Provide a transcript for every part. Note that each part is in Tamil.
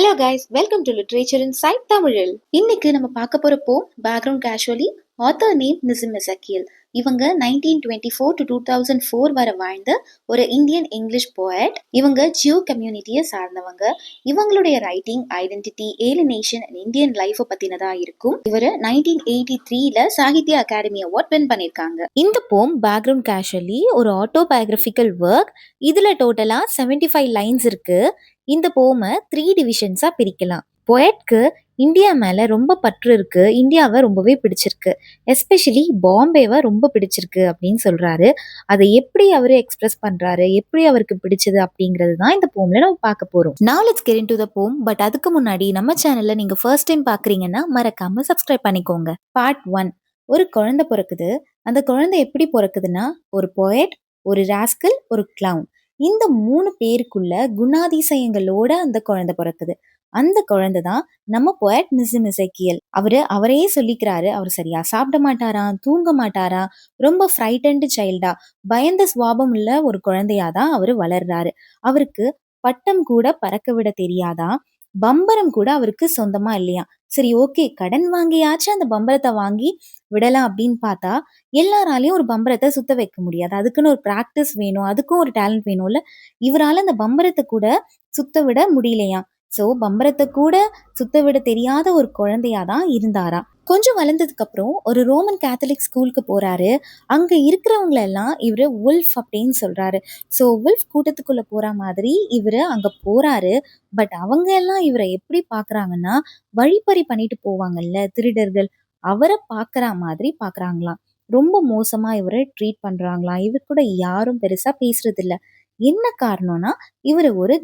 Hello guys, welcome to literature insight தமிழில். இன்னைக்கு நம்ம பார்க்க போற poem background casually. Author name Nissim Ezekiel. இவங்க 1924 to 2004 வரை வாழ்ந்த ஒரு இந்தியன் இங்கிலீஷ் போயட். இவங்க ஜியூ கம்யூனிட்டியை சார்ந்தவங்க. இவங்களுடைய writing identity, alienation and Indian life பத்தினதா இருக்கும். இவர் 1983ல சாகித்ய அகாடமி அவார்ட் வின் பண்ணிருக்காங்க. இந்த போம் பேக்ரவுண்ட் கேஷுவலி ஒரு ஆட்டோபயோகிராபிக்கல் ஒர்க். இதுல டோட்டலா 75 லைன்ஸ் இருக்கு. இந்த போமை 3 டிவிஷன்ஸா பிரிக்கலாம். பொயட்க்கு இந்தியா மேல ரொம்ப பற்று இருக்கு, இந்தியாவை ரொம்பவே பிடிச்சிருக்கு, எஸ்பெஷலி பாம்பேவை ரொம்ப பிடிச்சிருக்கு அப்படின்னு சொல்றாரு. அதை எப்படி அவரு எக்ஸ்பிரஸ் பண்றாரு, எப்படி அவருக்கு பிடிச்சது அப்படிங்கிறது தான் இந்த போம்ல நம்ம பார்க்க போறோம். Now let's get into the poem. But அதுக்கு முன்னாடி நம்ம சேனல்ல நீங்க ஃபர்ஸ்ட் டைம் பாக்குறீங்கன்னா மறக்காம சப்ஸ்கிரைப் பண்ணிக்கோங்க. பார்ட் 1. ஒரு குழந்தை பிறக்குது. அந்த குழந்தை எப்படி பிறக்குதுன்னா, ஒரு பொயட், ஒரு ராஸ்கல், ஒரு கிளவுன், இந்த 3 பேருக்குள்ள குணாதிசயங்களோட அந்த குழந்தை பிறக்குது. அந்த குழந்தை தான் நம்ம பொயட் நிசிம் எசக்கியல். அவரையே சொல்லிக்கிறாரு, அவர் சரியா சாப்பிட மாட்டாராம், தூங்க மாட்டாராம், ரொம்ப ஃப்ரைட்டன்டு சைல்டா, பயந்த சுவாபம் உள்ள ஒரு குழந்தையாதான் அவரு வளர்றாரு. அவருக்கு பட்டம் கூட பறக்க விட தெரியாதான், பம்பரம் கூட அவருக்கு சொந்தமா இல்லையா. சரி, ஓகே, கடன் வாங்கியாச்சும் அந்த பம்பரத்தை வாங்கி விடலாம் அப்படின்னு பார்த்தா எல்லாராலையும் ஒரு பம்பரத்தை சுத்த வைக்க முடியாது. அதுக்குன்னு ஒரு ப்ராக்டிஸ் வேணும், அதுக்கும் ஒரு டேலண்ட் வேணும்ல. இவரால அந்த பம்பரத்தை கூட சுத்த விட முடியலையா. ஸோ பம்பரத்தை கூட சுத்த விட தெரியாத ஒரு குழந்தையா தான் இருந்தாராம். கொஞ்சம் வளர்ந்ததுக்கு அப்புறம் ஒரு ரோமன் கேத்தலிக் ஸ்கூலுக்கு போறாரு. அங்க இருக்கிறவங்களெல்லாம் இவரு உல்ஃப் அப்படின்னு சொல்றாரு. ஸோ உல்ஃப் கூட்டத்துக்குள்ள போற மாதிரி இவரு அங்க போறாரு. பட் அவங்க எல்லாம் இவரை எப்படி பாக்குறாங்கன்னா, வழிப்பறி பண்ணிட்டு போவாங்கல்ல திருடர்கள், அவரை பாக்குற மாதிரி பாக்குறாங்களாம். ரொம்ப மோசமா இவரை ட்ரீட் பண்றாங்களாம். இவர் கூட யாரும் பெருசா பேசுறது இல்ல. என்ன காரணம்னா, இவர் ஒரு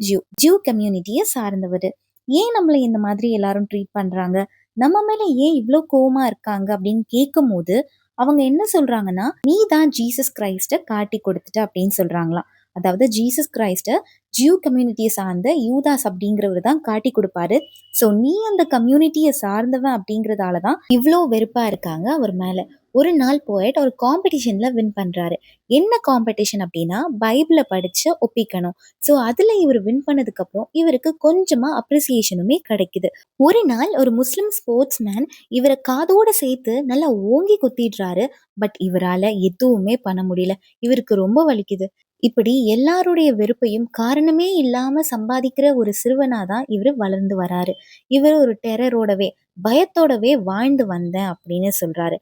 ஜூ கம்யூனிட்டியை சார்ந்தவர். ஏன் நம்மளை இந்த மாதிரி எல்லாரும் ட்ரீட் பண்றாங்க, நம்ம மேல ஏன் இவ்வளோ கோவமா இருக்காங்க அப்படின்னு கேட்கும் போது அவங்க என்ன சொல்றாங்கன்னா, நீ தான் ஜீசஸ் கிரைஸ்ட காட்டி கொடுத்துட்ட அப்படின்னு சொல்றாங்களாம். அதாவது ஜீசஸ் கிரைஸ்ட ஜியூ கம்யூனிட்டியை சார்ந்த யூதாஸ் அப்படிங்கிறவர் தான் காட்டி கொடுப்பாரு. ஸோ நீ அந்த கம்யூனிட்டியை சார்ந்தவன் அப்படிங்கிறதால தான் இவ்வளோ வெறுப்பா இருக்காங்க அவர் மேல. ஒரு நாள் போயிட்டு ஒரு காம்படிஷன்ல வின் பண்றாரு. என்ன காம்படிஷன் அப்படின்னா, பைபிளை படிச்சு ஒப்பிக்கணும். ஸோ அதுல இவர் வின் பண்ணதுக்கு அப்புறம் இவருக்கு கொஞ்சமா அப்ரிசியேஷனுமே கிடைக்குது. ஒரு நாள் ஒரு முஸ்லிம் ஸ்போர்ட்ஸ் மேன் இவரை காதோட சேர்த்து நல்லா ஓங்கி குத்திடுறாரு. பட் இவரால எதுவுமே பண்ண முடியல. இவருக்கு ரொம்ப வலிக்குது. இப்படி எல்லாருடைய வெறுப்பையும் காரணமே இல்லாம சம்பாதிக்கிற ஒரு சிறுவனாதான் இவர் வளர்ந்து வராரு. இவர் ஒரு டெரரோடவே, பயத்தோடவே வாழ்ந்து வந்தேன் அப்படின்னு சொல்றாரு.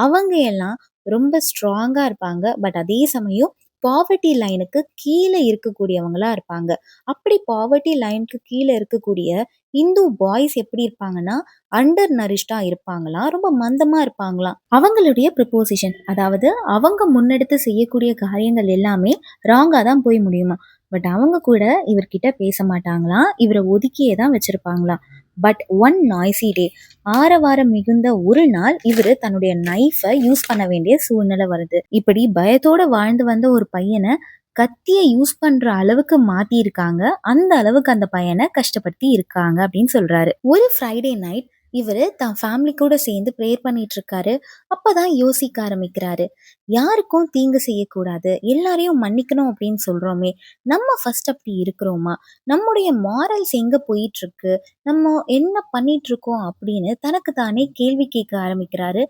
அவங்க எல்லாம் ரொம்ப ஸ்ட்ராங்கா இருப்பாங்க. பட் அதே சமயம் பாவர்ட்டி லைனுக்கு கீழே இருக்கக்கூடியவங்களா இருப்பாங்க. அப்படி பாவர்ட்டி லைனுக்கு கீழே இருக்கக்கூடிய இந்து பாய்ஸ் எப்படி இருப்பாங்கன்னா, அண்டர் நரிஷ்டா இருப்பாங்களாம், ரொம்ப மந்தமா இருப்பாங்களாம். அவங்களுடைய ப்ரப்போசிஷன், அதாவது அவங்க முன்னெடுத்து செய்யக்கூடிய காரியங்கள் எல்லாமே ராங்கா தான் போய் முடியுமா. பட் அவங்க கூட இவர்கிட்ட பேச மாட்டாங்களாம், இவரை ஒதுக்கியே தான் வச்சிருப்பாங்களாம். பட் ஒன் நாய்ஸி டே, ஆரவாரம் மிகுந்த ஒரு நாள் இவரு தன்னுடைய நைஃபை யூஸ் பண்ண வேண்டிய சூழ்நிலை வருது. இப்படி பயத்தோட வாழ்ந்து வந்த ஒரு பையனை கத்தியை யூஸ் பண்ற அளவுக்கு மாத்தி இருக்காங்க. அந்த அளவுக்கு அந்த பையனை கஷ்டப்படுத்தி இருக்காங்க அப்படின்னு சொல்றாரு. ஒரு ஃப்ரைடே நைட் இவரு தான் ஃபேமிலி கூட சேர்ந்து ப்ரேயர் பண்ணிட்டு இருக்காரு. அப்பதான் யோசிக்க ஆரம்பிக்கிறாரு, யாருக்கும் தீங்கு செய்யக்கூடாது, எல்லாரையும் மன்னிக்கணும் அப்படின்னு சொல்றோமே, நம்ம ஃபர்ஸ்ட் அப்படி இருக்கிறோமா, நம்முடைய மாரல்ஸ் எங்க போயிட்டு இருக்கு, நம்ம என்ன பண்ணிட்டு இருக்கோம் அப்படின்னு தனக்கு தானே கேள்வி கேட்க ஆரம்பிக்கிறாரு.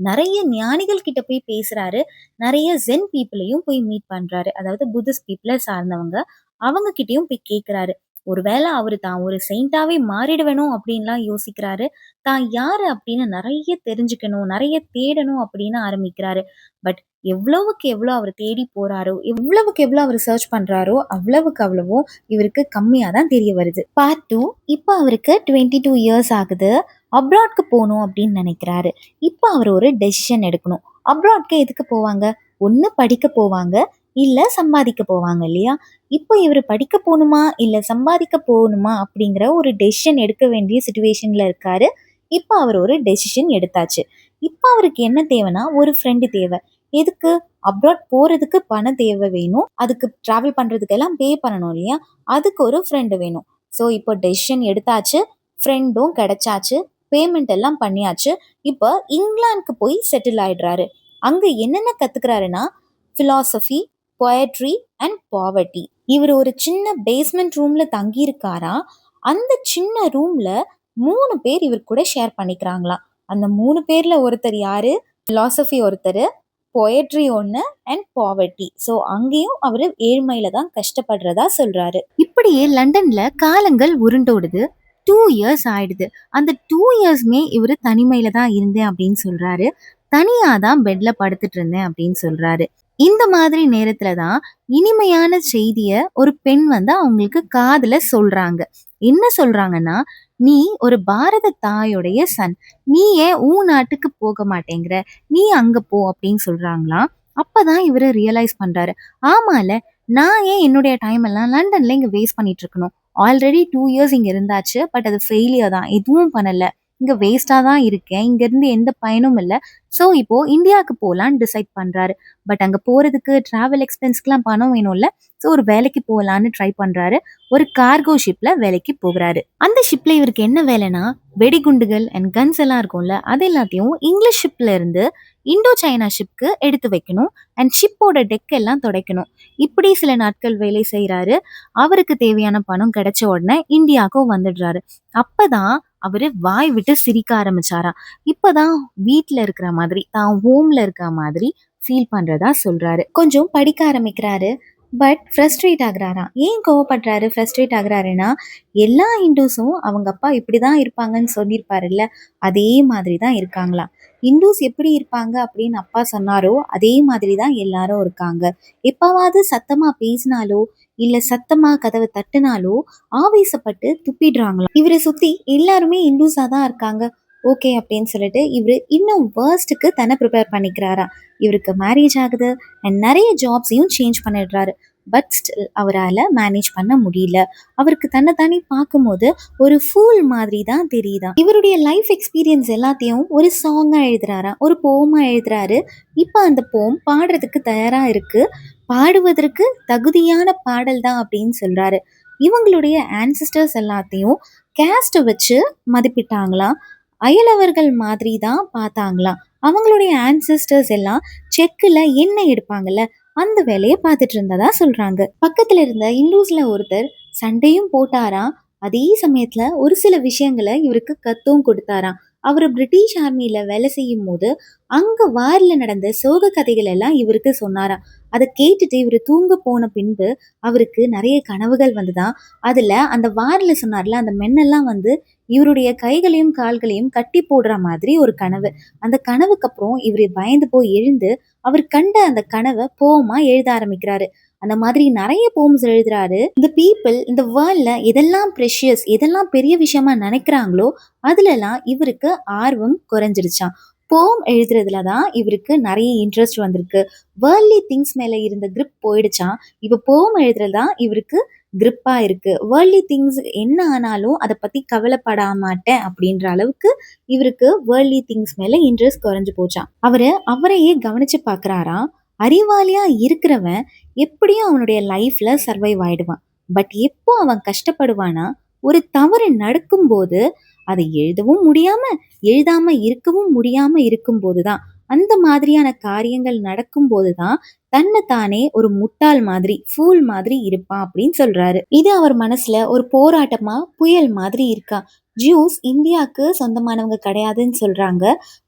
நிறைய ஞானிகள் கிட்ட போய் பேசுறாரு. நிறைய ஜென் பீப்புளையும் போய் மீட் பண்றாரு. அதாவது புத்திஸ்ட் பீப்புளை சார்ந்தவங்க, அவங்க கிட்டயும் போய் கேட்கிறாரு. ஒருவேளை அவரு தான் ஒரு செயின்டாவே மாறிட வேணும் அப்படின்லாம் யோசிக்கிறாரு. தான் யாரு அப்படின்னு நிறைய தெரிஞ்சுக்கணும், நிறைய தேடணும் அப்படின்னு ஆரம்பிக்கிறாரு. பட் எவ்வளவுக்கு எவ்வளோ அவர் தேடி போறாரோ, எவ்வளவுக்கு எவ்வளோ அவர் சர்ச் பண்றாரோ, அவ்வளவுக்கு அவ்வளவோ இவருக்கு கம்மியா தான் தெரிய வருது. பார்ட் 2. இப்போ அவருக்கு 22 இயர்ஸ் ஆகுது. அப்ராட்க்கு போகணும் அப்படின்னு நினைக்கிறாரு. இப்போ அவர் ஒரு டெசிஷன் எடுக்கணும். அப்ராட்க்கு எதுக்கு போவாங்க? ஒன்று படிக்க போவாங்க, இல்லை சம்பாதிக்க போவாங்க இல்லையா. இப்போ இவர் படிக்க போகணுமா இல்லை சம்பாதிக்க போகணுமா அப்படிங்கிற ஒரு டெசிஷன் எடுக்க வேண்டிய சுச்சுவேஷன்ல இருக்காரு. இப்போ அவர் ஒரு டெசிஷன் எடுத்தாச்சு. இப்போ அவருக்கு என்ன தேவைன்னா, ஒரு ஃப்ரெண்டு தேவை. எதுக்கு? அப்ராட் போறதுக்கு பணம் தேவை வேணும், அதுக்கு டிராவல் பண்றதுக்கெல்லாம் பே பண்ணணும் இல்லையா, அதுக்கு ஒரு ஃப்ரெண்டு வேணும். ஸோ இப்போ டெசிஷன் எடுத்தாச்சு, ஃப்ரெண்டும் கிடைச்சாச்சு, பேமெண்ட் எல்லாம் பண்ணியாச்சு. இப்போ இங்கிலாந்துக்கு போய் செட்டில் ஆயிடுறாரு. அங்க என்னென்ன கத்துக்கிறாருன்னா, பிலாசபி, பொயட்ரி அண்ட் பாவர்ட்டி. இவர் ஒரு சின்ன பேஸ்மெண்ட் ரூம்ல தங்கி இருக்காரா. அந்த சின்ன ரூம்ல 3 பேர் இவர் கூட ஷேர் பண்ணிக்கிறாங்களாம். அந்த 3 பேர்ல ஒருத்தர் யாரு? பிலாசபி ஒருத்தர், பொயட்ரி ஒன்று அண்ட் பாவர்ட்டி. ஸோ அங்கேயும் அவர் ஏழ்மையில தான் கஷ்டப்படுறதா சொல்றாரு. இப்படியே லண்டன்ல காலங்கள் உருண்டோடுது. 2 இயர்ஸ் ஆயிடுது. அந்த 2 இயர்ஸ்மே இவர் தனிமையில தான் இருந்தேன் அப்படின்னு சொல்றாரு. தனியா தான் பெட்ல படுத்துட்டு இருந்தேன் அப்படின்னு சொல்றாரு. இந்த மாதிரி நேரத்துல தான் இனிமையான செய்திய ஒரு பெண் வந்து அவங்களுக்கு காதுல சொல்றாங்க. என்ன சொல்றாங்கன்னா, நீ ஒரு பாரத தாயோடைய சன், நீ ஏன் உன் நாட்டுக்கு போக மாட்டேங்கிற, நீ அங்க போ அப்படின்னு சொல்றாங்களாம். அப்பதான் இவரு ரியலைஸ் பண்றாரு, ஆமால நான் ஏன் என்னுடைய டைம் எல்லாம் லண்டன்ல இங்க வேஸ்ட் பண்ணிட்டு இருக்கணும். ஆல்ரெடி 2 இயர்ஸ் இங்க இருந்தாச்சு. பட் அது ஃபெயிலியர் தான், எதுவும் பண்ணல, இங்க வேஸ்டா தான் இருக்கேன், இங்க இருந்து எந்த பயனும் இல்லை. ஸோ இப்போ இந்தியாவுக்கு போகலான்னு டிசைட் பண்றாரு. பட் அங்க போறதுக்கு டிராவல் எக்ஸ்பென்ஸ்க்குலாம் பணம் வேணும்ல. ஸோ ஒரு வேலைக்கு போகலான்னு ட்ரை பண்றாரு. ஒரு கார்கோ ஷிப்ல வேலைக்கு போகிறாரு. அந்த ஷிப்ல இவருக்கு என்ன வேலைனா, வெடிகுண்டுகள் அண்ட் கன்ஸ் எல்லாம் இருக்கும்ல, அது எல்லாத்தையும் இங்கிலீஷ் ஷிப்ல இருந்து இண்டோ சைனா ஷிப்க்கு எடுத்து வைக்கணும் அண்ட் ஷிப்போட டெக் எல்லாம் துடைக்கணும். இப்படி சில நாட்கள் வேலை செய்யறாரு. அவருக்கு தேவையான பணம் கிடைச்ச உடனே இந்தியாவுக்கும் வந்துடுறாரு. அப்பதான் அவரு வாய் விட்டு சிரிக்க ஆரம்பிச்சாராம். இப்பதான் வீட்டுல இருக்கிற மாதிரி, தான் ஹோம்ல இருக்கிற மாதிரி ஃபீல் பண்றதா சொல்றாரு. கொஞ்சம் படிக்க ஆரம்பிக்கிறாரு. பட் ஃப்ரஸ்ட்ரேட் ஆகுறாராம். ஏன் கோவப்படுறாரு, ஃப்ரஸ்ட்ரேட் ஆகுறாருன்னா, எல்லா இந்துஸும் அவங்க அப்பா இப்படிதான் இருப்பாங்கன்னு சொல்லியிருப்பாருல்ல, அதே மாதிரி தான் இருக்காங்களாம். இந்துஸ் எப்படி இருப்பாங்க அப்படின்னு அப்பா சொன்னாரோ அதே மாதிரி தான் எல்லாரும் இருக்காங்க. எப்பவாவது சத்தமா பேசினாலோ இல்ல சத்தமா கதவை தட்டுனாலோ ஆவேசப்பட்டு துப்பிடுறாங்களாம். இவரை சுத்தி எல்லாருமே இந்துஸா தான் இருக்காங்க. ஓகே அப்படின்னு சொல்லிட்டு இவரு இன்னும் வேர்ஸ்ட்டுக்கு தன்னை ப்ரிப்பேர் பண்ணிக்கிறாரா. இவருக்கு மேரேஜ் ஆகுது அண்ட் நிறைய ஜாப்ஸையும் சேஞ்ச் பண்ணிடுறாரு. பட் ஸ்டில் அவரால் மேனேஜ் பண்ண முடியல. அவருக்கு தன்னைத்தானே பார்க்கும்போது ஒரு ஃபூல் மாதிரி தான் தெரியுதா. இவருடைய லைஃப் எக்ஸ்பீரியன்ஸ் எல்லாத்தையும் ஒரு சாங்கா எழுதுறாரா, ஒரு போமா எழுதுறாரு. இப்போ அந்த போம் பாடுறதுக்கு தயாரா இருக்கு. பாடுவதற்கு தகுதியான பாடல் தான் அப்படின்னு சொல்றாரு. இவங்களுடைய ஆன்சிஸ்டர்ஸ் எல்லாத்தையும் கேஸ்ட்டை வச்சு மதிப்பிட்டாங்களாம். அயலவர்கள் மாதிரி தான் பார்த்தாங்களாம். அவங்களுடைய ஆன்சிஸ்டர்ஸ் எல்லாம் செக்குல எண்ணெய் எடுப்பாங்கல்ல, அந்த வேலையை பார்த்துட்டு இருந்ததா சொல்றாங்க. பக்கத்துல இருந்த இண்டூஸ்ல ஒருத்தர் சண்டையும் போட்டாராம். அதே சமயத்துல ஒரு சில விஷயங்களை இவருக்கு கத்தும் கொடுத்தாராம். அவர் பிரிட்டிஷ் ஆர்மியில வேலை செய்யும் போது அங்க வார்ல நடந்த சோக கதைகள் எல்லாம் இவருக்கு சொன்னாராம். அதை கேட்டுட்டு இவர் தூங்க போன பின்பு அவருக்கு நிறைய கனவுகள் வந்துதான். அதுல அந்த வார்ல சொன்னார்ல, அந்த மென்னெல்லாம் வந்து இவருடைய கைகளையும் கால்களையும் கட்டி போடுற மாதிரி ஒரு கனவு. அந்த கனவுக்கு அப்புறம் இவர் பயந்து போய் எழுந்து அவர் கண்ட அந்த கனவை போமா எழுத ஆரம்பிக்கிறாரு. அந்த மாதிரி நிறைய போம்ஸ் எழுதுறாரு. இந்த பீப்புள் இந்த வேர்ல்ட்ல எதெல்லாம் ப்ரெஷியஸ், எதெல்லாம் பெரிய விஷயமா நினைக்கிறாங்களோ அதுலலாம் இவருக்கு ஆர்வம் குறைஞ்சிருச்சான். போம் எழுதுறதுல தான் இவருக்கு நிறைய இன்ட்ரெஸ்ட் வந்திருக்கு. வேர்ல்ட்லி திங்ஸ் மேல இருந்த கிரிப் போயிடுச்சான். இப்போ போம் எழுதுறது தான் இவருக்கு கிரிப்பா இருக்கு. வேர்ல்ட்லி திங்ஸ் என்ன ஆனாலும் அதை பத்தி கவலைப்பட மாட்டேன் அப்படின்ற அளவுக்கு இவருக்கு வேர்ல்ட்லி திங்ஸ் மேல இன்ட்ரெஸ்ட் குறைஞ்சு போச்சான். அவரையே கவனிச்சு பாக்குறாராம். அறிவாளியா இருக்கிறவன் எப்படியும் அவனுடைய லைஃப்ல சர்வைவ் ஆயிடுவான். பட் எப்போ அவன் கஷ்டப்படுவானா, ஒரு தவறு நடக்கும்போது அதை எழுதவும் முடியாம எழுதாம இருக்கவும் முடியாம இருக்கும் போதுதான், அந்த மாதிரியான காரியங்கள் நடக்கும் போதுதான் தன்னைத்தானே ஒரு முட்டாள் மாதிரி, ஃபூல் மாதிரி இருப்பான் அப்படின்னு சொல்றாரு. இது அவர் மனசுல ஒரு போராட்டமா புயல் மாதிரி இருக்கா. ஜூஸ் இந்தியாவுக்கு சொந்தமானவங்க கிடையாதுன்னு சொல்றாங்க.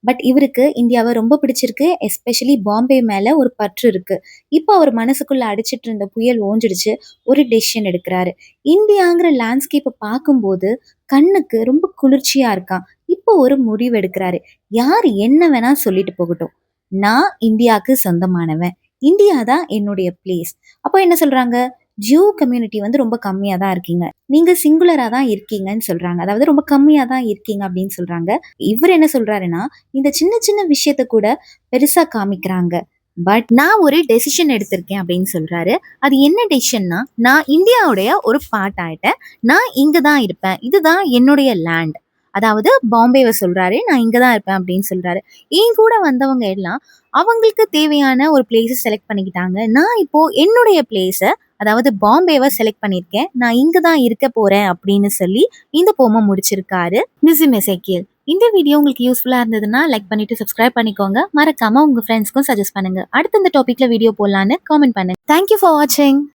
பட் இவருக்கு இந்தியாவை ரொம்ப பிடிச்சிருக்கு. எஸ்பெஷலி பாம்பே மேல ஒரு பற்று இருக்கு. இப்போ அவர் மனசுக்குள்ள அடிச்சிட்டு இருந்த புயல் ஓஞ்சிடுச்சு. ஒரு டெசிஷன் எடுக்கிறாரு. இந்தியாங்கிற லேண்ட்ஸ்கேப்பை பார்க்கும்போது கண்ணுக்கு ரொம்ப குளிர்ச்சியா இருக்கான். இப்போ ஒரு முடிவு எடுக்கிறாரு. யார் என்ன வேணா சொல்லிட்டு போகட்டும், நான் இந்தியாவுக்கு சொந்தமானவன், இந்தியா தான் என்னுடைய பிளேஸ். அப்போ என்ன சொல்றாங்க, ஜியோ கம்யூனிட்டி வந்து ரொம்ப கம்மியா தான் இருக்கீங்க, நீங்க சிங்குலரா தான் இருக்கீங்கன்னு சொல்றாங்க. அதாவது ரொம்ப கம்மியா தான் இருக்கீங்க அப்படின்னு சொல்றாங்க. இவர் என்ன சொல்றாருன்னா, இந்த சின்ன சின்ன விஷயத்த கூட பெருசா காமிக்கிறாங்க. பட் நான் ஒரு டெசிஷன் எடுத்திருக்கேன் அப்படின்னு சொல்றாரு. அது என்ன டெசிஷன்னா, நான் இந்தியாவுடைய ஒரு பார்ட் ஆயிட்டேன், நான் இங்க தான் இருப்பேன், இதுதான் என்னுடைய லேண்ட். அதாவது பாம்பேவை சொல்றாரு, நான் இங்க தான் இருப்பேன் அப்படின்னு சொல்றாரு. என் கூட வந்தவங்க எல்லாம் அவங்களுக்கு தேவையான ஒரு பிளேஸை செலக்ட் பண்ணிக்கிட்டாங்க. நான் இப்போ என்னுடைய பிளேஸை, அதாவது பாம்பேவை செலக்ட் பண்ணியிருக்கேன், நான் இங்க தான் இருக்க போறேன் அப்படின்னு சொல்லி இந்த போமை முடிச்சிருக்காரு நிசிம் எசேக்கியேல். இந்த வீடியோ உங்களுக்கு யூஸ்ஃபுல்லா இருந்ததுன்னா லைக் பண்ணிட்டு சப்ஸ்கிரைப் பண்ணிக்கோங்க. மறக்காம உங்க ஃப்ரெண்ட்ஸ்க்கும் சஜஸ்ட் பண்ணுங்க. அடுத்த இந்த டாபிக்ல வீடியோ போடலான்னு காமெண்ட் பண்ணுங்க. தேங்க்யூ ஃபார் வாட்சிங்.